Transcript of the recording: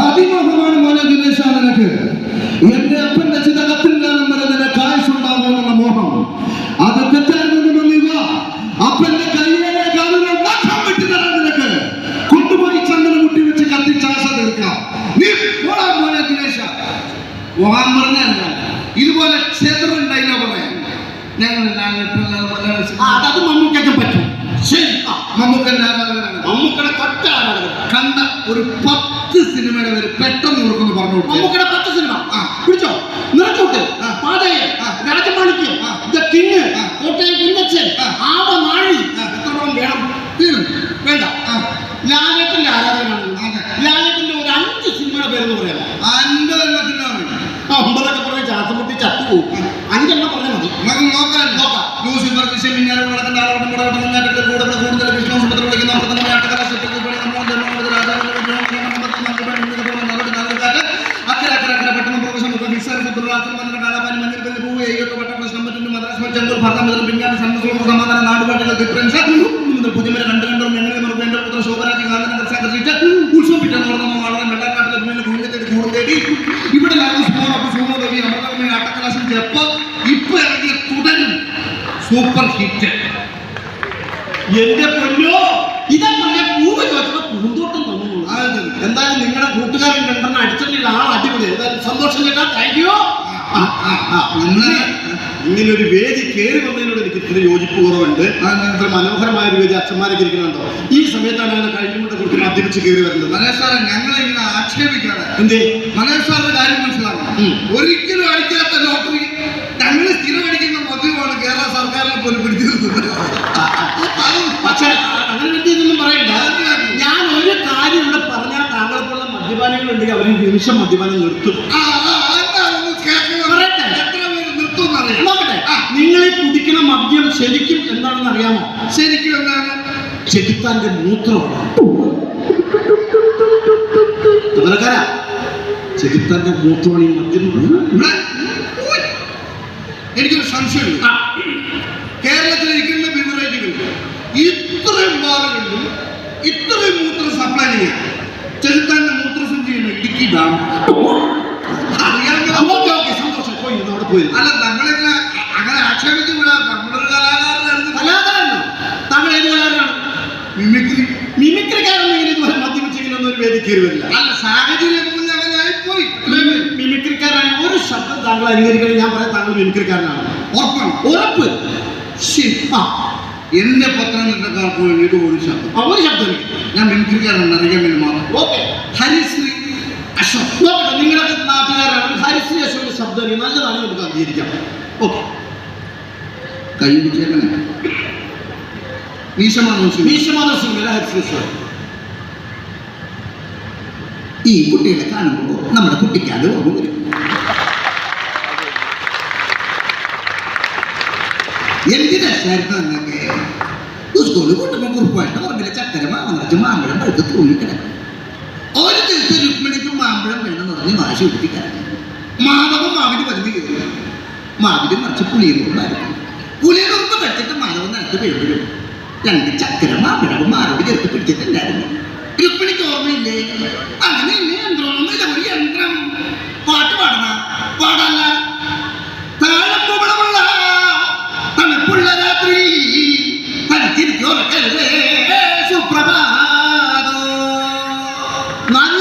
അതിമോഹമാണ് മോനെ ദിനേശ നിനക്ക്. എന്റെ അപ്പന്റെ ചിതകത്തിൽ കാലം വരെ നിനക്ക് ആയുസുണ്ടാകുമെന്നുള്ള മോഹം. അത് തെറ്റായിരുന്നില്ല. അപ്പന്റെ കയ്യിലെ കാലുകൾ നഖം വെട്ടി തരാൻ നിനക്ക് കൊണ്ടുപോയി ചന്ദന മുട്ടി വെച്ച് കത്തിച്ച് ആശ തീർക്കാം. നീ പോടാ മോനെ ദിനേശ. പോകാൻ പറഞ്ഞല്ല, ഇതുപോലെ ക്ഷേത്രം ഡയലോഗ് പറയാം. അത് മമ്മൂക്കൊക്കെ പറ്റും. ശരി, മമ്മൂക്കയുടെ തൊറ്റ കണ്ട ഒരു 10 സിനിമയുടെ പേര് പെട്ടെന്ന് ഓർക്കുന്നു പറഞ്ഞു. മമ്മൂക്കയുടെ 10 സിനിമ പിടിച്ചോ. നിറച്ചോട്ട്, പാതയൻ, രാജമാണിക്യം, ദ കിങ്, കോട്ടയം കുഞ്ഞച്ചൻ, ആവനാഴി. എത്രത്തോളം വേണം? വേണ്ട. ലാലേട്ടന്റെ ആരാധകനാണ്. ലാലേട്ടന്റെ ഒരു 5 സിനിമയുടെ പേരെന്ന് പറയാം. 50 എണ്ണത്തിനാണ്. 50 പറഞ്ഞ ചാത്തമുട്ടി ചത്തുപോകും. 5 എണ്ണം പറഞ്ഞാൽ മതി. നോക്കാം. ലൂസിഫർ, വിഷയം, മിന്നാരം, വടക്കൻ താളവട്ടം, മുടവട്ടം, മുന്നാറ്റത്തിൽ കൂടുതൽ വിഷ്ണു വിളിക്കുന്ന സമാധാന നാടുപാട്ടുകൾ ഡിഫറൻസ് പുതിയമര കണ്ടു ശോഭരാജ് ഉത്സവപ്പിറ്റെന്ന് പറഞ്ഞ വളരെ വെള്ളക്കാട്ടിലെ കുഞ്ഞത്തേടി കൂടും തേടി ഇവിടെ സൂമോദേവി അമൃതമ്മ അട്ടക്കലാശം ചെപ്പ് ഇപ്പൊ ഇറങ്ങിയ തുടരും സൂപ്പർ ഹിറ്റ്. എന്റെ പൊന്നോ, ഇതാ പറഞ്ഞ പൂവ് ചോദിച്ചപ്പോ പൂന്തോട്ടം തന്നു. എന്തായാലും നിങ്ങളുടെ കൂട്ടുകാരൻ രണ്ടെണ്ണം അടിച്ചിട്ടില്ല. അടിപൊളി. എന്തായാലും സന്തോഷം കേട്ടാ. Thank you. ഇങ്ങനെ ഒരു വേദി കയറി വന്നതിനോട് എനിക്ക് ഇത്ര യോജിപ്പ് കുറവുണ്ട്. ഇത്ര മനോഹരമായ ഒരു വേദി അച്ഛന്മാരൊക്കെ ഇരിക്കുന്നുണ്ടോ? ഈ സമയത്താണ് അങ്ങനെ കഴിഞ്ഞുകൊണ്ട് കുറിച്ച് മദ്യപിച്ച് കയറി വരുന്നത്. മനേഷ് സാറെ, ഞങ്ങളിങ്ങനെ ആക്ഷേപിക്കാതെ എന്തേ മനേഷ് സാറിന്റെ കാര്യം മനസ്സിലാക്കണം. ഒരിക്കലും അടിക്കാത്ത ലോട്ടറി ഞങ്ങൾ സ്ഥിരം അടിക്കുന്ന മദ്യമാണ് കേരള സർക്കാരിനെ പോലും പിടിച്ചിരുന്നത്. പക്ഷേ അങ്ങനെ പറ്റിയൊന്നും പറയണ്ട. ഞാൻ ഒരു കാര്യം ഇവിടെ പറഞ്ഞാൽ താങ്കളെപ്പോലുള്ള മദ്യപാനികളുണ്ടെങ്കിൽ അവർ നിമിഷം മദ്യപാനം നിർത്തും. നിങ്ങൾ ഈ കുടിക്കുന്ന മദ്യം ശരിക്കും എന്താണെന്ന് അറിയാമോ? ശരിക്കും എന്താണ്? ചെകുത്താന്റെ മൂത്രമാണ്. ചെകുത്താന്റെ മൂത്രമാണ് ഈ മദ്യം. എനിക്കൊരു സംശയമുണ്ട്. കേരളത്തിലിരിക്കുന്ന ബിവറേജുകൾ ഇത്രയും ബാറുകളിലും ഇത്രയും മൂത്രം സപ്ലൈ ചെയ്യാം. ചെകുത്താന്റെ മൂത്രസഞ്ചി ചെയ്യുന്ന ഇടുക്കി ഡാം സന്തോഷം പോയി അവിടെ പോയി. അല്ല, നമ്മളെല്ലാം അങ്ങനെ ആക്ഷേപിച്ചു വിടാം. നമ്മളൊരു കലാകാരനാണ്. താങ്കൾ ഏത് കലാകാരനാണ്? മിമിക്രിക്കാരൊന്നും ഇങ്ങനെ ഇതുപോലെ മദ്യപിച്ചിങ്ങനെ ഒരു വേദി കയറി വരില്ല. അല്ല, സാഹചര്യം അങ്ങനെ ആയിപ്പോയി. മിമിക്രിക്കാരാണ്. ഒരു ശബ്ദം താങ്കൾ അനുകരിക്കണം. ഞാൻ പറയാം, താങ്കൾ മിമിക്രിക്കാരനാണ്. ഉറപ്പാണ്? ഉറപ്പ്. എന്റെ പത്രക്കാർക്ക് വേണ്ടിയിട്ട് ഒരു ശബ്ദം. ഒരു ശബ്ദം ഞാൻ മിമിക്രിക്കാരനാണ് അറിയാൻ വേണ്ടി മാത്രം. ഓക്കെ. ഹരിശ്രീ അശോക്. നോക്കട്ടെ, നിങ്ങളുടെ നാട്ടുകാരാണ്. ഹരിശ്രീ അശോകിന്റെ ശബ്ദം നല്ലതാണ്, നമുക്ക് അംഗീകരിക്കാം. ഓക്കെ. കൈ പിടിച്ചേക്കണേ. മീശമാധവ സിംഗിലെ ഹരിശ്രീ അശോക്. ഈ കുട്ടികളെ കാണുമ്പോൾ നമ്മുടെ കുട്ടിക്കാട് ഓർമ്മ വരും. എന്ത് രസമായിരുന്നു എന്നൊക്കെ. സ്കൂളിൽ കൂട്ടുമ്പോൾ കുറുപ്പായിട്ട് പറമ്പിലെ ചക്കര മാങ്ങ മാമ്പഴം പഴുത്ത് തൂങ്ങിക്കിടക്കും. ഒരു ദിവസം രുക്മിണിക്ക് മാമ്പഴം വേണമെന്ന് പറഞ്ഞ് മാഷി ഒപ്പിക്കാൻ മാധവൻ മാവിന് പതിവ് കയറി. മാവിന് മറിച്ച് പുളിയുറുമ്പായിരുന്നു. പുളിയുറുമ്പ് കഴിച്ചിട്ട് മാധവൻ നിലത്ത് വീഴും. 2 ചക്കര മാമ്പഴവും മാറോട് ചേർത്ത് പിടിച്ചിട്ടുണ്ടായിരുന്നു. രുക്മിണിക്ക് ഓർമ്മയില്ലേ? അങ്ങനെ യന്ത്രമൊന്നുമില്ല, ഒരു യന്ത്രം. പാട്ട് പാടണ പാടല്ല. താഴെപ്പുള്ള തണുപ്പുള്ള രാത്രി തനിച്ചിരിക്കോ സുപ്രഭാതോ. നല്ല